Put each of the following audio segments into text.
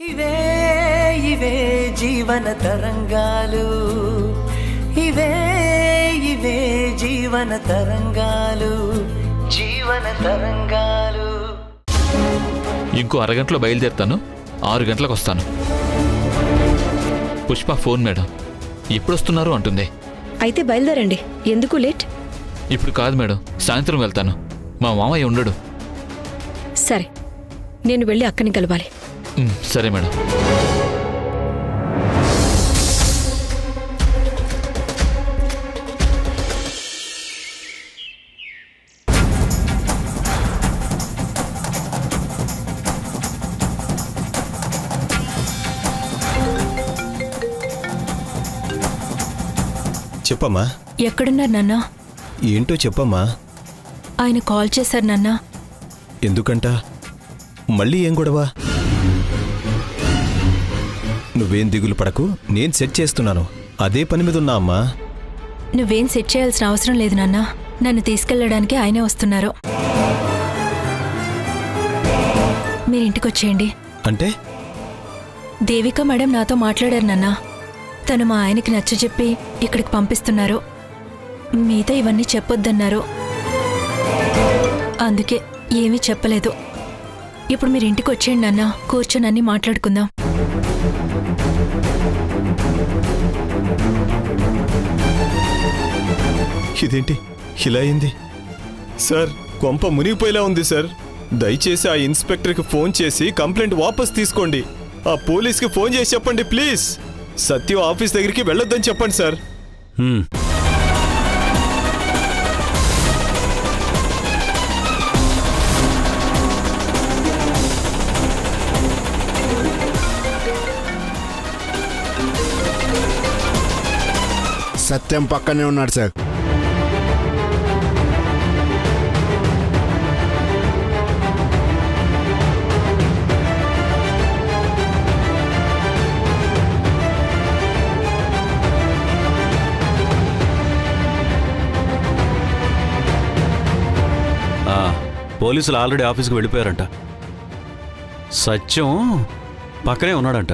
ఇవే ఇవే జీవన తరంగాలు, ఇవే ఇవే జీవన తరంగాలు, జీవన తరంగాలు. ఇంకో అరగంటలో బయలుదేరుతాను, 6 గంటలకు వస్తాను. పుష్ప ఫోన్ మేడం, ఎప్పుడు వస్తున్నారు అంటుంది. అయితే బయలుదేరండి, ఎందుకు లేట్? ఇప్పుడు కాదు మేడం, సాయంత్రం వెళ్తాను. మా మామయ్య ఉండడు. సరే, నేను వెళ్ళి అక్కని కలవాలి. సరే మేడం. చెప్పమ్మా. ఎక్కడున్నారు నాన్న? ఏంటో చెప్పమ్మా. ఆయన కాల్ చేశారు నాన్న. ఎందుకంట? మళ్ళీ ఏం గొడవ? నువ్వేం దిగులు పడకు, నేను సెట్ చేస్తున్నాను. అదే పని మీద ఉన్నా అమ్మా. నువ్వేం సెట్ చేయాల్సిన అవసరం లేదు నాన్న, నన్ను తీసుకెళ్లడానికి ఆయనే వస్తున్నారు. మీరింటికొచ్చేయండి. అంటే? దేవిక మేడం నాతో మాట్లాడారు నాన్న. తను మా ఆయనకి నచ్చజెప్పి ఇక్కడికి పంపిస్తున్నారు. మీతో ఇవన్నీ చెప్పొద్దన్నారు. అందుకే ఏమీ చెప్పలేదు. ఇప్పుడు మీరు ఇంటికి వచ్చేయండి నాన్న, కూర్చొని అన్నీ మాట్లాడుకుందాం. ఇదేంటి ఇలా అయింది? సార్, కొంప మునిగిపోయేలా ఉంది సార్. దయచేసి ఆ ఇన్స్పెక్టర్కి ఫోన్ చేసి కంప్లైంట్ వాపస్ తీసుకోండి. ఆ పోలీస్కి ఫోన్ చేసి చెప్పండి ప్లీజ్. సత్యం ఆఫీస్ దగ్గరికి వెళ్ళొద్దని చెప్పండి సార్. సత్యం పక్కనే ఉన్నాడు సార్. పోలీసులు ఆల్రెడీ ఆఫీస్కి వెళ్ళిపోయారంట. సత్యం పక్కనే ఉన్నాడంట.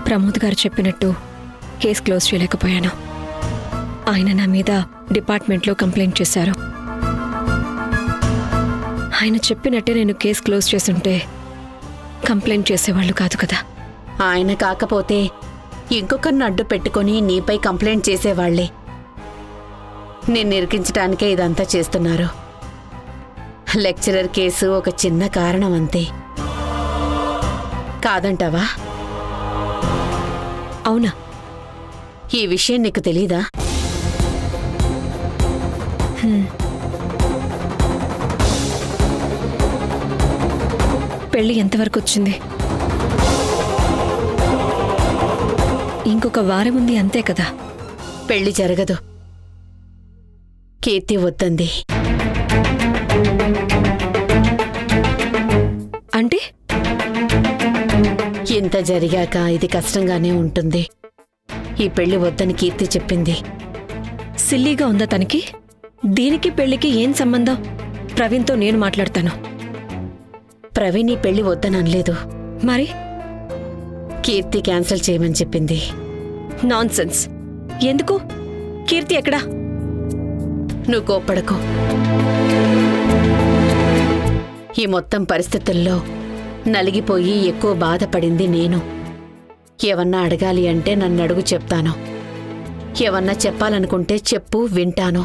ప్రమోద్ గారు చెప్పినట్టు కేసు క్లోజ్ చేయలేకపోయాను. ఆయన నా మీద డిపార్ట్మెంట్లో కంప్లైంట్ చేశారు. ఆయన చెప్పినట్టే నేను కేసు క్లోజ్ చేసుంటే కంప్లైంట్ చేసేవాళ్ళు కాదు కదా. ఆయన కాకపోతే ఇంకొకరిని అడ్డు పెట్టుకుని నీపై కంప్లైంట్ చేసేవాళ్లే. నిన్ను ఇరికించడానికే ఇదంతా చేస్తున్నారు. లెక్చరర్ కేసు ఒక చిన్న కారణం అంతే. కాదంటావా? అవునా? ఈ విషయం నీకు తెలీదా? పెళ్లి ఎంతవరకు వచ్చింది? ఇంకొక వారం ఉంది, అంతే కదా. పెళ్లి జరగదు. కీర్తి వద్దంది. అంటే ఇంత జరిగాక ఇది కష్టంగానే ఉంటుంది. ఈ పెళ్లి వద్దని కీర్తి చెప్పింది. సిల్లీగా ఉందా తనకి? దీనికి పెళ్లికి ఏం సంబంధం? ప్రవీణ్తో నేను మాట్లాడతాను. ప్రవీణ్ ఈ పెళ్లి వద్దని అనలేదు. మరి కీర్తి క్యాన్సిల్ చేయమని చెప్పింది. నాన్సెన్స్. ఎందుకు? కీర్తి ఎక్కడా? నువ్వు కోప్పడకు. ఈ మొత్తం పరిస్థితుల్లో నలిగిపోయి ఎక్కువ బాధపడింది నేను. ఏవన్నా అడగాలి అంటే నన్ను అడుగు, చెప్తాను. ఏవన్నా చెప్పాలనుకుంటే చెప్పు, వింటాను.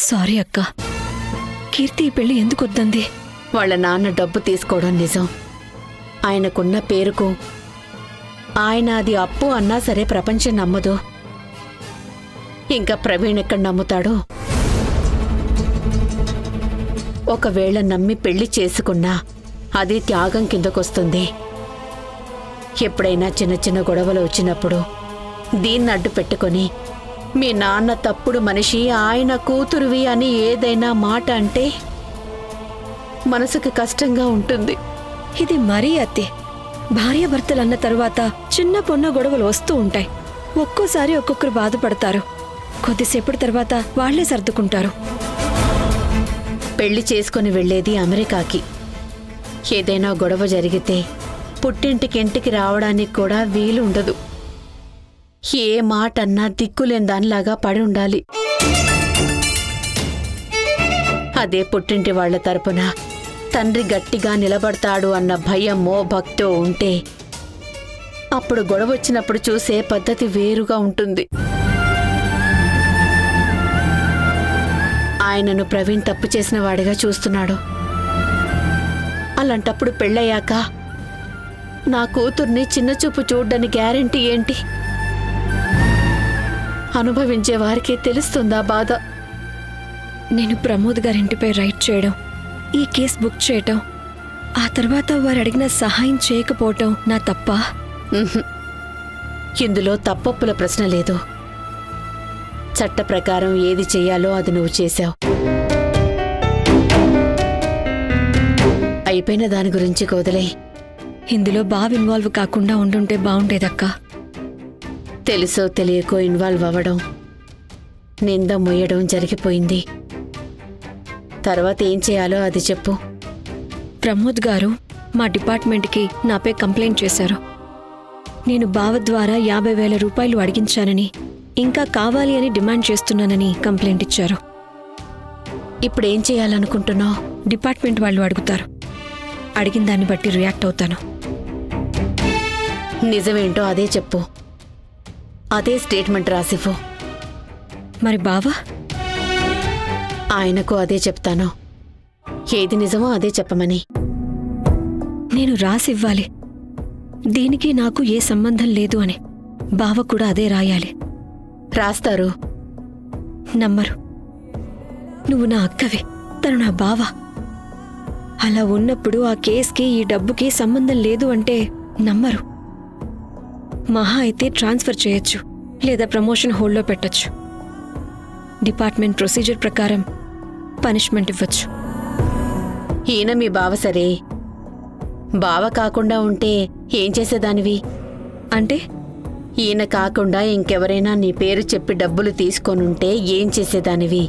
సారీ అక్క. కీర్తి ఈ పెళ్లి ఎందుకు వద్దంది? వాళ్ళ నాన్న డబ్బు తీసుకోవడం నిజం. ఆయనకున్న పేరుకు ఆయన అది అప్పు అన్నా సరే ప్రపంచం నమ్మదు. ఇంకా ప్రవీణ్ ఎక్కడ నమ్ముతాడో? ఒకవేళ నమ్మి పెళ్లి చేసుకున్నా అది త్యాగం కిందకొస్తుంది. ఎప్పుడైనా చిన్న చిన్న గొడవలు వచ్చినప్పుడు దీన్ని అడ్డు పెట్టుకొని మీ నాన్న తప్పుడు మనిషి, ఆయన కూతురువి అని ఏదైనా మాట అంటే మనసుకు కష్టంగా ఉంటుంది. ఇది మరీ అతి. భార్యాభర్తలన్న తరువాత చిన్న పొన్న గొడవలు వస్తూ ఉంటాయి. ఒక్కోసారి ఒక్కొక్కరు బాధపడతారు. కొద్దిసేపటి తర్వాత వాళ్లే సర్దుకుంటారు. పెళ్లి చేసుకుని వెళ్లేది అమెరికాకి. ఏదైనా గొడవ జరిగితే పుట్టింటికింటికి రావడానికి కూడా వీలు ఉండదు. ఏ మాట అన్నా దిక్కులేని దానిలాగా పడి ఉండాలి. అదే పుట్టింటి వాళ్ల తరపున తండ్రి గట్టిగా నిలబడతాడు అన్న భయమో భక్తో ఉంటే అప్పుడు గొడవ వచ్చినప్పుడు చూసే పద్ధతి వేరుగా ఉంటుంది. ఆయనను ప్రవీణ్ తప్పు చేసిన వాడిగా చూస్తున్నాడు. అలాంటప్పుడు పెళ్ళయ్యాక నా కూతుర్ని చిన్నచూపు చూడ్డని గ్యారెంటీ ఏంటి? అనుభవించే వారికి తెలుస్తుందా బాధ? నేను ప్రమోద్ గారింటిపై రైట్ చేయడం, ఈ కేసు బుక్ చేయటం, ఆ తర్వాత వారు అడిగిన సహాయం చేయకపోవటం నా తప్ప? ఇందులో తప్పొప్పుల ప్రశ్న లేదు. చట్ట ప్రకారం ఏది చెయ్యాలో అది నువ్వు చేశావు. అయిపోయిన దాని గురించి వదిలే. ఇందులో బాగా ఇన్వాల్వ్ కాకుండా ఉండుంటే బాగుండేదక్కా. తెలుసో తెలియకో ఇన్వాల్వ్ అవ్వడం, నింద మొయ్యడం జరిగిపోయింది. తర్వాత ఏం చేయాలో అది చెప్పు. ప్రమోద్ గారు మా డిపార్ట్మెంట్కి నాపై కంప్లైంట్ చేశారు. నేను బావ ద్వారా 50,000 రూపాయలు అడిగించానని, ఇంకా కావాలి అని డిమాండ్ చేస్తున్నానని కంప్లైంట్ ఇచ్చారు. ఇప్పుడేం చేయాలనుకుంటున్నావు? డిపార్ట్మెంట్ వాళ్ళు అడుగుతారు. అడిగిన దాన్ని బట్టి రియాక్ట్ అవుతాను. నిజమేంటో అదే చెప్పు. అదే స్టేట్మెంట్ రాసివ్వు. మరి బావా? ఆయనకు అదే చెప్తాను. ఏది నిజమో అదే చెప్పమని. నేను రాసివ్వాలి, దీనికి నాకు ఏ సంబంధం లేదు అని. బావ కూడా అదే రాయాలి. రాస్తారు. నమ్మరు. నువ్వు నా అక్కవి, తను నా బావ. అలా ఉన్నప్పుడు ఆ కేసుకి ఈ డబ్బుకి సంబంధం లేదు అంటే నమ్మరు. మహా అయితే ట్రాన్స్ఫర్ చేయొచ్చు, లేదా ప్రమోషన్ హోల్డ్లో పెట్టొచ్చు. డిపార్ట్మెంట్ ప్రొసీజర్ ప్రకారం పనిష్మెంట్ ఇవ్వచ్చు. ఈయన మీ బావ సరే. బావ కాకుండా ఉంటే ఏం చేసేదానివి? అంటే ఈయన కాకుండా ఇంకెవరైనా నీ పేరు చెప్పి డబ్బులు తీసుకొనుంటే ఏం చేసేదానివి?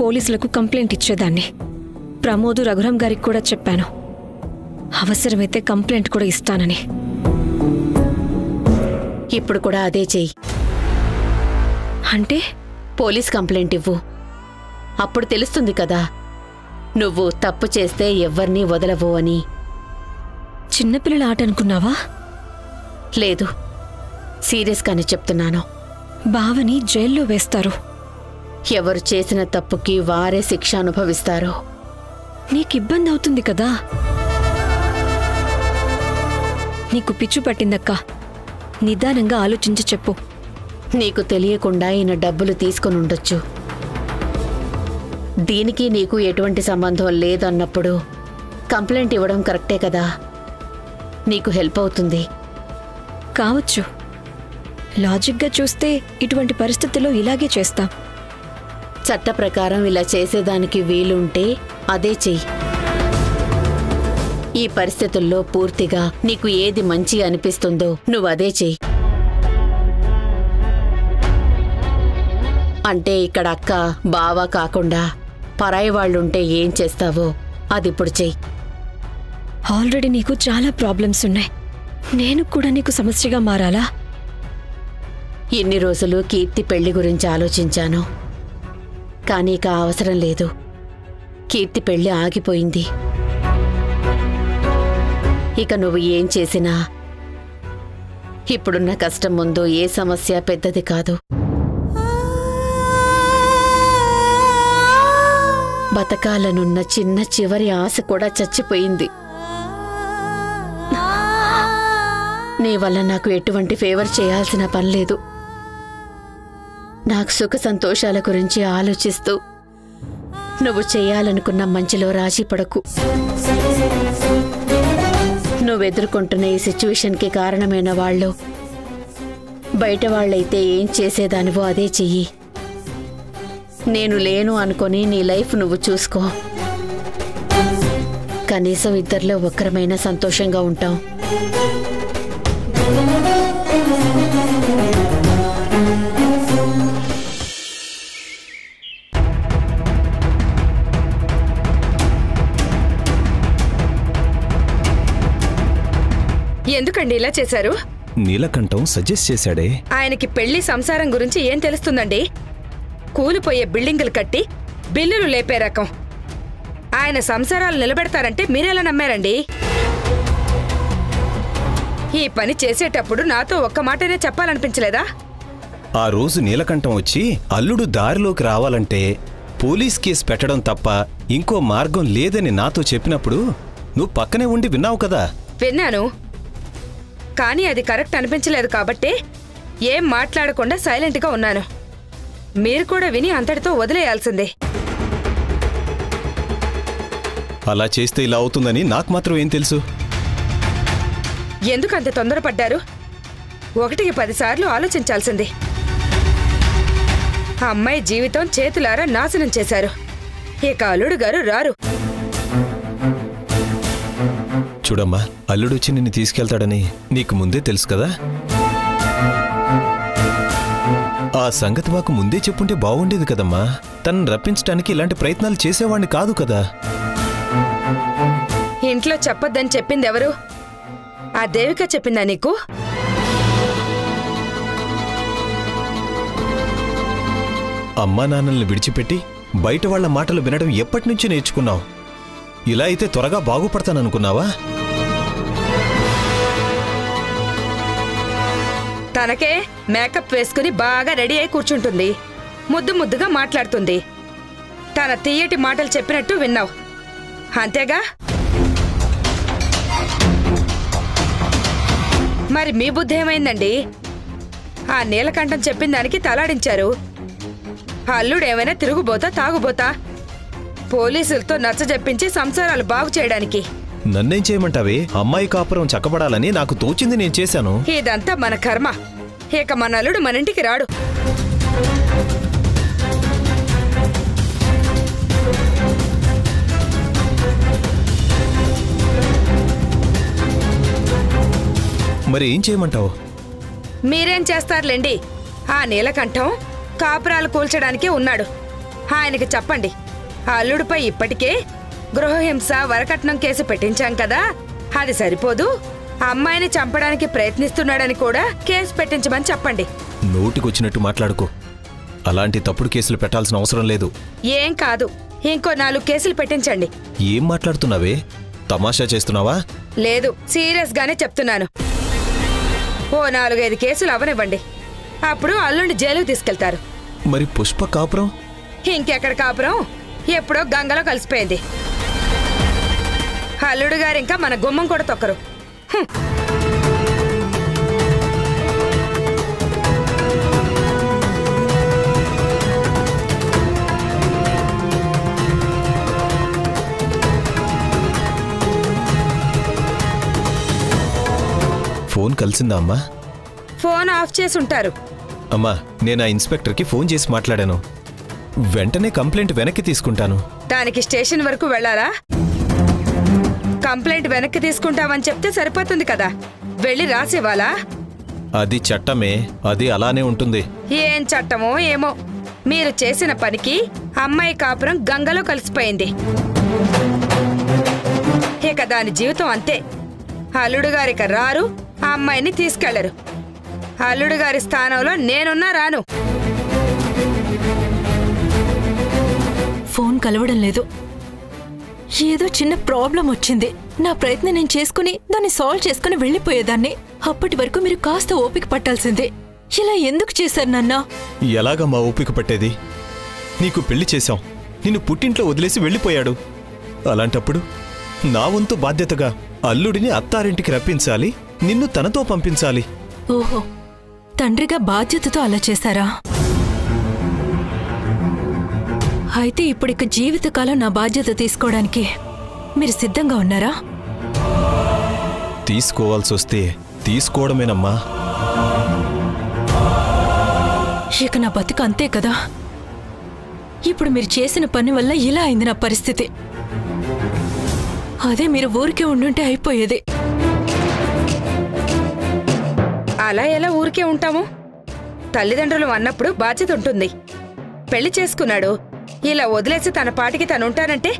పోలీసులకు కంప్లైంట్ ఇచ్చేదాన్ని. ప్రమోదు రఘురాం గారికి కూడా చెప్పాను, అవసరమైతే కంప్లైంట్ కూడా ఇస్తానని. ఇప్పుడు కూడా అదే చెయ్యి. అంటే పోలీస్ కంప్లైంట్ ఇవ్వు. అప్పుడు తెలుస్తుంది కదా నువ్వు తప్పు చేస్తే ఎవ్వర్నీ వదలవు అని. చిన్నపిల్లల ఆట అనుకున్నావా? లేదు, సీరియస్గానే చెప్తున్నాను. బావని జైల్లో వేస్తారు. ఎవరు చేసిన తప్పుకి వారే శిక్ష అనుభవిస్తారు. నీకిబ్బంది అవుతుంది కదా. నీకు పిచ్చు పట్టిందక్కా. నిదానంగా ఆలోచించి చెప్పు. నీకు తెలియకుండా ఈయన డబ్బులు తీసుకొనుండొచ్చు. దీనికి నీకు ఎటువంటి సంబంధం లేదన్నప్పుడు కంప్లైంట్ ఇవ్వడం కరెక్టే కదా. నీకు హెల్ప్ అవుతుంది. కావచ్చు. లాజిక్గా చూస్తే ఇటువంటి పరిస్థితుల్లో ఇలాగే చేస్తాం. చట్ట ప్రకారం ఇలా చేసేదానికి వీలుంటే అదే చెయ్యి. ఈ పరిస్థితుల్లో పూర్తిగా నీకు ఏది మంచి అనిపిస్తుందో నువ్వు అదే చెయ్యి. అంటే ఇక్కడ అక్క బావ కాకుండా పరాయి వాళ్ళుంటే ఏం చేస్తావో అదిప్పుడు చెయ్యి. ఆల్రెడీ నీకు చాలా ప్రాబ్లమ్స్ ఉన్నాయి. నేను కూడా నీకు సమస్యగా మారాలా? ఇన్ని రోజులు కీర్తి పెళ్లి గురించి ఆలోచించాను, కానీ ఇక అవసరం లేదు. కీర్తి పెళ్లి ఆగిపోయింది. ఇక నువ్వు ఏం చేసినా ఇప్పుడున్న కష్టం ముందు ఏ సమస్య పెద్దది కాదు. బతకాలనున్న చిన్న చివరి ఆశ కూడా చచ్చిపోయింది. నీ వల్ల నాకు ఎటువంటి ఫేవర్ చేయాల్సిన పనిలేదు. నాకు సుఖ సంతోషాల గురించి ఆలోచిస్తూ నువ్వు చేయాలనుకున్న మంచిలో రాజీ పడకు. నువ్వెదుర్కొంటున్న ఈ సిచ్యువేషన్కి కారణమైన వాళ్ళు బయట వాళ్ళైతే ఏం చేసేదానివో అదే చెయ్యి. నేను లేను అనుకొని నీ లైఫ్ నువ్వు చూసుకో. కనీసం ఇద్దరిలో ఒక్కరమైనా సంతోషంగా ఉంటాం. ఎందుకండి ఇలా చేశారు? నీలకంఠం సజెస్ట్ చేశాడే. ఆయనకి పెళ్లి సంసారం గురించి ఏం తెలుస్తుందండి? కూలిపోయే బిల్డింగులు కట్టి బిల్లులు లేపే రకం. ఆయన సంసారాలు నిలబెడతారంటే మీరెలా నమ్మారండి? ఈ పని చేసేటప్పుడు నాతో ఒక్క మాటనే చెప్పాలనిపించలేదా? ఆ రోజు నీలకంఠం వచ్చి అల్లుడు దారిలోకి రావాలంటే పోలీస్ కేసు పెట్టడం తప్ప ఇంకో మార్గం లేదని నాతో చెప్పినప్పుడు నువ్వు పక్కనే ఉండి విన్నావు కదా. విన్నాను, కానీ అది కరెక్ట్ అనిపించలేదు కాబట్టి ఏం మాట్లాడకుండా సైలెంట్గా ఉన్నాను. మీరు కూడా విని అంతటితో వదిలేయాల్సిందే. అలా చేస్తే ఇలా అవుతుందని నాకు మాత్రం ఏం తెలుసు? ఎందుకంత తొందరపడ్డారు? 1కి 10 సార్లు ఆలోచించాల్సింది. ఆ అమ్మాయి జీవితం చేతులారా నాశనం చేశారు. ఇక అల్లుడు గారు రారు. చూడమ్మా, అల్లుడొచ్చి నిన్ను తీసుకెళ్తాడని నీకు ముందే తెలుసు కదా. ఆ సంగతి మాకు ముందే చెప్పుంటే బాగుండేది కదమ్మా. తనను రప్పించడానికి ఇలాంటి ప్రయత్నాలు చేసేవాణ్ణి కాదు కదా. ఇంట్లో చెప్పొద్దని చెప్పింది ఎవరు? ఆ దేవిక చెప్పిందా నీకు? అమ్మా నాన్నల్ని విడిచిపెట్టి బయట వాళ్ల మాటలు వినడం ఎప్పటినుంచి నేర్చుకున్నావు? ఇలా అయితే త్వరగా బాగుపడతాననుకున్నావా? తనకే మేకప్ వేసుకుని బాగా రెడీ అయి కూర్చుంటుంది. ముద్దు ముద్దుగా మాట్లాడుతుంది. తన తీయటి మాటలు చెప్పినట్టు విన్నావు అంతేగా? మరి మీ బుద్ధి ఏమైందండి? ఆ నీలకంఠం చెప్పిన దానికి తలాడించారు. అల్లుడేమైనా తిరుగుబోతా తాగుబోతా? పోలీసులతో నచ్చజెప్పించి సంసారాలు బాగు చేయడానికి. నన్నేం చేయమంటావే? అమ్మాయి కాపురం చక్కబడాలని నాకు తోచింది నేను చేశాను. ఇదంతా మన కర్మ. ఇక మన అల్లుడు మన ఇంటికి రాడు. మరి ఏం చేయమంటావు? మీరేం చేస్తారులేండి. ఆ నీలకంఠం కాపురాలు కూల్చడానికే ఉన్నాడు. ఆయనకి చెప్పండి, ఆ అల్లుడిపై ఇప్పటికే గృహహింస వరకట్నం కేసు పెట్టించాం కదా, అది సరిపోదు, అమ్మాయిని చంపడానికి ప్రయత్నిస్తున్నాడని కూడా కేసు పెట్టించమని చెప్పండి. నోటికొచ్చినట్టు మాట్లాడుకో. అలాంటి తప్పుడు కేసులు పెట్టాల్సిన అవసరం లేదు. ఏం కాదు, ఇంకో 4 కేసులు పెట్టించండి. ఏం మాట్లాడుతున్నావే? తమాషా చేస్తున్నావా? లేదు, సీరియస్ గానే చెప్తున్నాను. ఓ 4-5 కేసులు అవనివ్వండి. అప్పుడు అల్లుండి జైలుకు తీసుకెళ్తారు. మరి పుష్ప కాపురం? ఇంకెక్కడ కాపురం? ఎప్పుడో గంగలో కలిసిపోయింది. అల్లుడు గారు ఇంకా మన గుమ్మం కూడా తొక్కరు. ఫోన్ కలిసిందా అమ్మా? ఫోన్ ఆఫ్ చేసి ఉంటారు. అమ్మా, నేను ఆ ఇన్స్పెక్టర్కి ఫోన్ చేసి మాట్లాడాను. వెంటనే కంప్లైంట్ వెనక్కి తీసుకుంటాను. దానికి స్టేషన్ వరకు వెళ్ళాలా? కంప్లైంట్ వెనక్కి తీసుకుంటామని చెప్తే సరిపోతుంది కదా, వెళ్ళి రాసివ్వాలా? అది చట్టమే, అది అలానే ఉంటుంది. ఏం చట్టమో ఏమో, మీరు చేసిన పనికి అమ్మాయి కాపురం గంగలో కలిసిపోయింది. ఇక దాని జీవితం అంతే. అల్లుడు గారిక రారు, ఆ అమ్మాయిని తీసుకెళ్లరు. అల్లుడు గారి స్థానంలో నేనున్నా రాను. ఫోన్ కలవడం లేదు. ఏదో చిన్న ప్రాబ్లం వచ్చింది. నా ప్రయత్నం నేను చేసుకుని దాన్ని సాల్వ్ చేసుకుని వెళ్ళిపోయేదాన్ని. అప్పటి వరకు మీరు కాస్త ఓపిక పట్టాల్సిందే. ఇలా ఎందుకు చేశారు నాన్న? ఎలాగమ్మా ఓపిక పట్టేది? నీకు పెళ్లి చేశాం, నిన్ను పుట్టింట్లో వదిలేసి వెళ్ళిపోయాడు. అలాంటప్పుడు నా వంతు బాధ్యతగా అల్లుడిని అత్తారింటికి రప్పించాలి, నిన్ను తనతో పంపించాలి. ఓహో, తండ్రిగా బాధ్యతతో అలా చేశారా? అయితే ఇప్పుడిక జీవితకాలం నా బాధ్యత తీసుకోవడానికి మీరు సిద్ధంగా ఉన్నారా? తీసుకోవాల్సొస్తే తీసుకోవడమేనమ్మా. ఇక నా బతుకు అంతే కదా. ఇప్పుడు మీరు చేసిన పని వల్ల ఇలా అయింది నా పరిస్థితి. అదే మీరు ఊరికే ఉండుంటే అయిపోయేది. అలా ఎలా ఊరికే ఉంటాము? తల్లిదండ్రులు అన్నప్పుడు బాధ్యత ఉంటుంది. పెళ్లి చేసుకున్నాడు, ఇలా వదిలేసి తన పాటికి తనుంటానంటే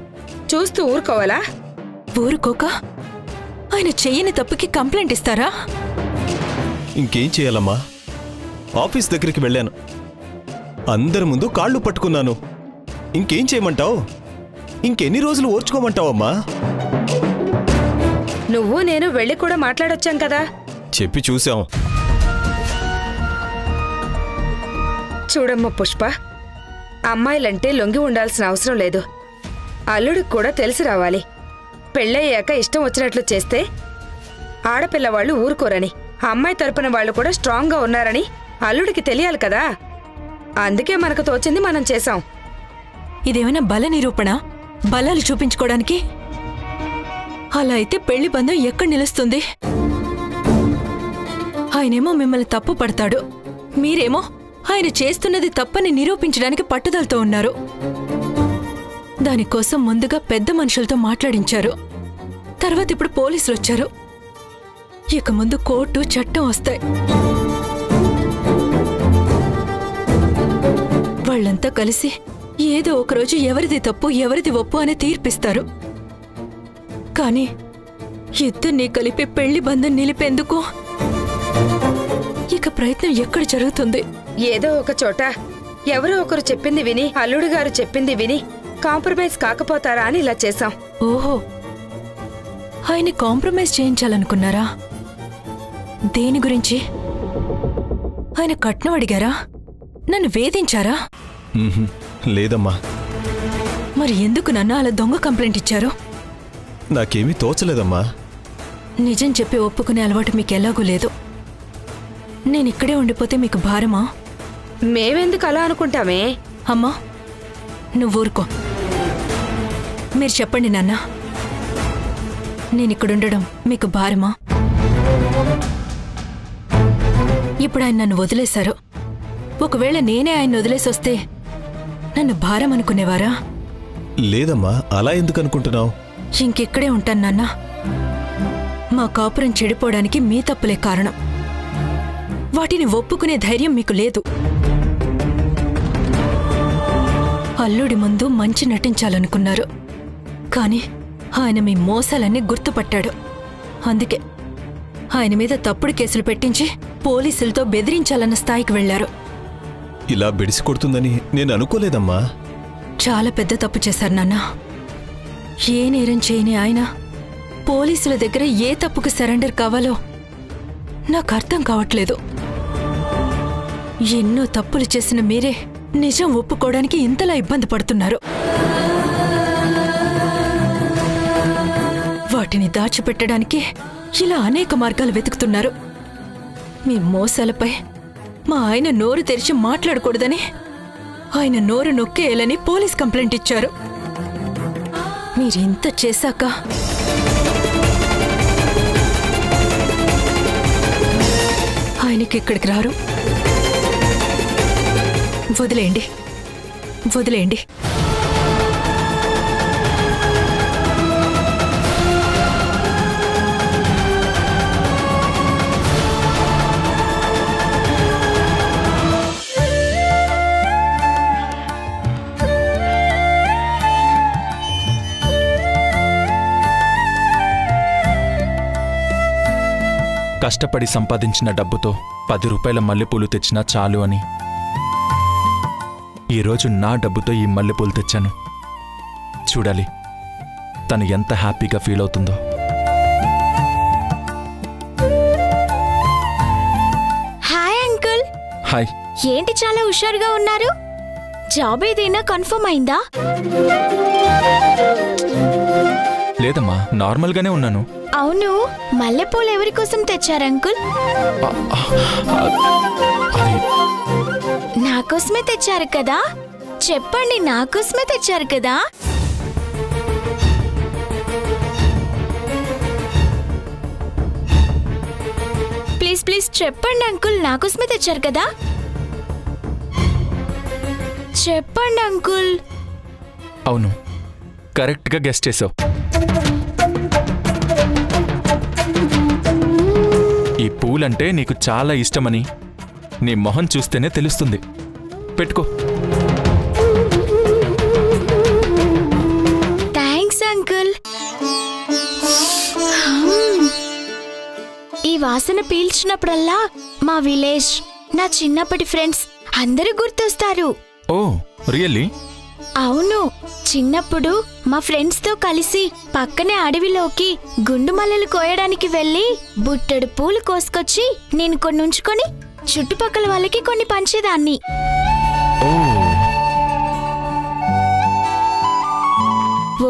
చూస్తూ ఊరుకోవాలా? ఊరుకోక ఆయన చెయ్యని తప్పుకి కంప్లైంట్ ఇస్తారా? ఇంకేం చేయాలమ్మా? ఆఫీస్ దగ్గరికి వెళ్ళాను, అందరి ముందు కాళ్ళు పట్టుకున్నాను. ఇంకేం చేయమంటావు? ఇంకెన్ని రోజులు ఓర్చుకోమంటావమ్మా? నువ్వు నేను వెళ్ళి కూడా మాట్లాడొచ్చాం కదా. చెప్పి చూసాం. చూడమ్మ పుష్ప, అమ్మాయిలంటే లొంగి ఉండాల్సిన అవసరం లేదు. అల్లుడికి కూడా తెలిసి రావాలి. పెళ్ళయ్యాక ఇష్టం వచ్చినట్లు చేస్తే ఆడపిల్లవాళ్ళు ఊరుకోరని, అమ్మాయి తరపున వాళ్ళు కూడా స్ట్రాంగ్గా ఉన్నారని అల్లుడికి తెలియాలి కదా. అందుకే మనకు తోచింది మనం చేశాం. ఇదేమైనా బల నిరూపణ? బలాలు చూపించుకోవడానికి? అలా అయితే పెళ్లి బంధం ఎక్కడ నిలుస్తుంది? ఆయనేమో మిమ్మల్ని తప్పు పడతాడు, మీరేమో ఆయన చేస్తున్నది తప్పని నిరూపించడానికి పట్టుదలతో ఉన్నారు. దానికోసం ముందుగా పెద్ద మనుషులతో మాట్లాడించారు. తర్వాత ఇప్పుడు పోలీసులు వచ్చారు. ఇక ముందు కోర్టు, చట్టం వస్తాయి. వాళ్ళంతా కలిసి ఏదో ఒకరోజు ఎవరిది తప్పు ఎవరిది ఒప్పు అని తీర్పిస్తారు. కానీ ఇద్దరినీ కలిపి పెళ్లి బంధం నిలిపేందుకు ఇక ప్రయత్నం ఎక్కడ జరుగుతుంది? ఏదో ఒక చోట ఎవరో ఒకరు చెప్పింది విని, అల్లుడు గారు చెప్పింది విని కాంప్రమైజ్ కాకపోతారా అని ఇలా చేశాం. ఓహో, ఆయన్ని కాంప్రమైజ్ చేయించాలనుకున్నారా? దేని గురించి? ఆయన కట్నం అడిగారా? నన్ను వేధించారా? లేదమ్మా. మరి ఎందుకు నన్ను అలా దొంగ కంప్లైంట్ ఇచ్చారు? నాకేమీ తోచలేదమ్మా. నిజం చెప్పి ఒప్పుకునే అలవాటు మీకు ఎలాగూ లేదు. నేనిక్కడే ఉండిపోతే మీకు భారమా? మేమెందుకు అలా అనుకుంటామే? అమ్మా, నువ్వు ఊరుకో. మీరు చెప్పండి నాన్న, నేనిక్కడుండడం మీకు భారమా? ఇప్పుడు ఆయన నన్ను వదిలేశారు. ఒకవేళ నేనే ఆయన వదిలేసొస్తే నన్ను భారం అనుకునేవారా? లేదమ్మా, అలా ఎందుకు అనుకుంటున్నావు? ఇంకెక్కడే ఉంటాను నాన్న. మా కాపురం చెడిపోవడానికి మీ తప్పులే కారణం. వాటిని ఒప్పుకునే ధైర్యం మీకు లేదు. అల్లుడి ముందు మంచి నటించాలనుకున్నారు, కానీ ఆయన మీ మోసాలన్నీ గుర్తుపట్టాడు. అందుకే ఆయన మీద తప్పుడు కేసులు పెట్టించి పోలీసులతో బెదిరించాలన్న స్థాయికి వెళ్లారు. ఇలా బెడిసి కొడుతుందని నేను అనుకోలేదమ్మా. చాలా పెద్ద తప్పు చేశారు నాన్న. ఏ నేరం చేయని ఆయన పోలీసుల దగ్గర ఏ తప్పుకు సరెండర్ కావాలో నాకు అర్థం కావట్లేదు. ఎన్నో తప్పులు చేసిన మీరే నిజం ఒప్పుకోవడానికి ఇంతలా ఇబ్బంది పడుతున్నారు. వాటిని దాచిపెట్టడానికి ఇలా అనేక మార్గాలు వెతుకుతున్నారు. మీ మోసాలపై మా ఆయన నోరు తెరిచి మాట్లాడకూడదని ఆయన నోరు నొక్కేయాలని పోలీస్ కంప్లైంట్ ఇచ్చారు. మీరింత చేశాక ఆయనకి ఇక్కడికి రారు. వదిలేయండి, వదిలేయండి. కష్టపడి సంపాదించిన డబ్బుతో 10 రూపాయల మల్లెపూలు తెచ్చినా చాలు అని ఈరోజు నా డబ్బుతో ఈ మల్లెపూలు తెచ్చాను. చూడాలి తను ఎంత హ్యాపీగా ఫీల్ అవుతుందో. Hi uncle. హాయ్. ఏంటి చాలా హుషారుగా ఉన్నారు? జాబ్ ఏదైనా కన్ఫర్మ్ అయిందా? లేదమ్మా, నార్మల్గానే ఉన్నాను. అవును, మల్లెపూలు ఎవరి కోసం తెచ్చారు అంకుల్? నా కోసమే తెచ్చారు కదా? చెప్పండి, నా కోసమే తెచ్చారు కదా? ప్లీజ్ ప్లీజ్ చెప్పండి అంకుల్, నా కోసమే తెచ్చారు కదా? చెప్పండి అంకుల్. అవును, కరెక్ట్గా గెస్ట్ చేసావు. పూలంటే నీకు చాలా ఇష్టమని నీ మొహం చూస్తేనే తెలుస్తుంది. పెట్టుకో. Thanks uncle. ఈ వాసన పీల్చినప్పుడల్లా మా విలేజ్, నా చిన్నప్పటి ఫ్రెండ్స్ అందరూ గుర్తొస్తారు. ఓ రియల్లీ? అవును, చిన్నప్పుడు మా ఫ్రెండ్స్ తో కలిసి పక్కనే అడవిలోకి గుండు మల్లెలు కోయడానికి వెళ్లి బుట్టెడు పూలు కోసుకొచ్చి నేను కొన్ని ఉంచుకొని చుట్టుపక్కల వాళ్ళకి కొన్ని పంచేదాన్ని.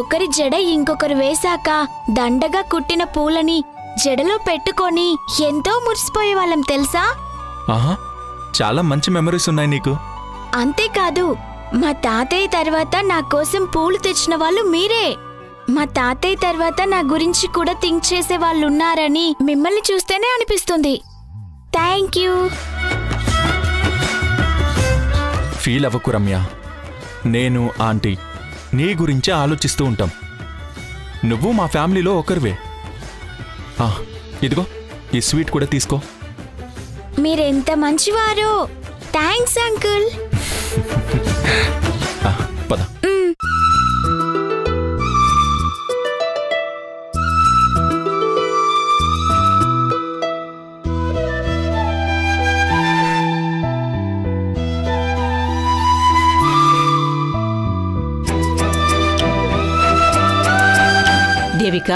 ఒకరి జడ ఇంకొకరు వేశాక దండగా కుట్టిన పూలని జడలో పెట్టుకొని ఎంతో మురిసిపోయే వాళ్ళం తెలుసా? ఆహా, చాలా మంచి మెమరీస్ ఉన్నాయి నీకు. అంతేకాదు, మా తాతయ్య తర్వాత నా కోసం పూలు తెచ్చిన వాళ్ళు మీరే. మా తాతయ్య తర్వాత నా గురించి కూడా థింక్ చేసే వాళ్ళు ఉన్నారని మిమ్మల్ని చూస్తేనే అనిపిస్తుంది. Thank you. ఫీల్ అవ్వకు రమ్య. నేను, ఆంటీ నీ గురించే ఆలోచిస్తూ ఉంటాం. నువ్వు మా ఫ్యామిలీలో ఒకరివే. ఇదిగో ఈ స్వీట్ కూడా తీసుకో. మీరెంత మంచివారో. Thanks uncle. పద. దేవిక,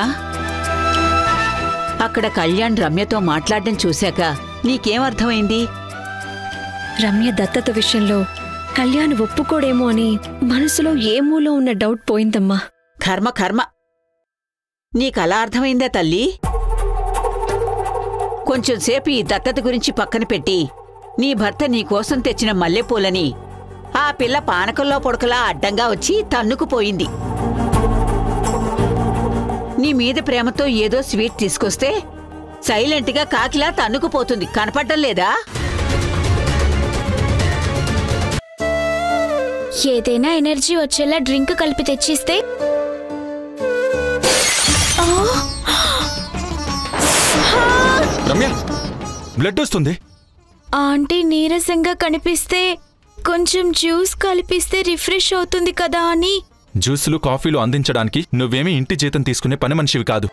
అక్కడ కళ్యాణ్ రమ్యతో మాట్లాడడం చూశాక నీకేమర్థమైంది? రమ్య దత్తత విషయంలో కళ్యాణ్ ఒప్పుకోడేమో అని మనసులో ఏ మూలో ఉన్న డౌట్ పోయిందమ్మా. కర్మ కర్మ, నీకలా అర్థమైందా తల్లి? కొంచెంసేపు ఈ దత్తత గురించి పక్కన పెట్టి నీ భర్త నీకోసం తెచ్చిన మల్లెపూలని ఆ పిల్ల పానకంలో పొడకలా అడ్డంగా వచ్చి తన్నుకుపోయింది. నీ మీద ప్రేమతో ఏదో స్వీట్ తీసుకొస్తే సైలెంట్గా కాకిలా తన్నుకుపోతుంది. కనపడ్డం లేదా? ఏదైనా ఎనర్జీ వచ్చేలా డ్రింక్ కలిపి తెచ్చిస్తే రమ్య, బ్లడ్ వస్తుంది. ఆంటీ నీరసంగా కనిపిస్తే కొంచెం జ్యూస్ కలిపిస్తే రిఫ్రెష్ అవుతుంది కదా అని. జ్యూసులు కాఫీలు అందించడానికి నువ్వేమీ ఇంటి జీతం తీసుకునే పని మనిషివి కాదు.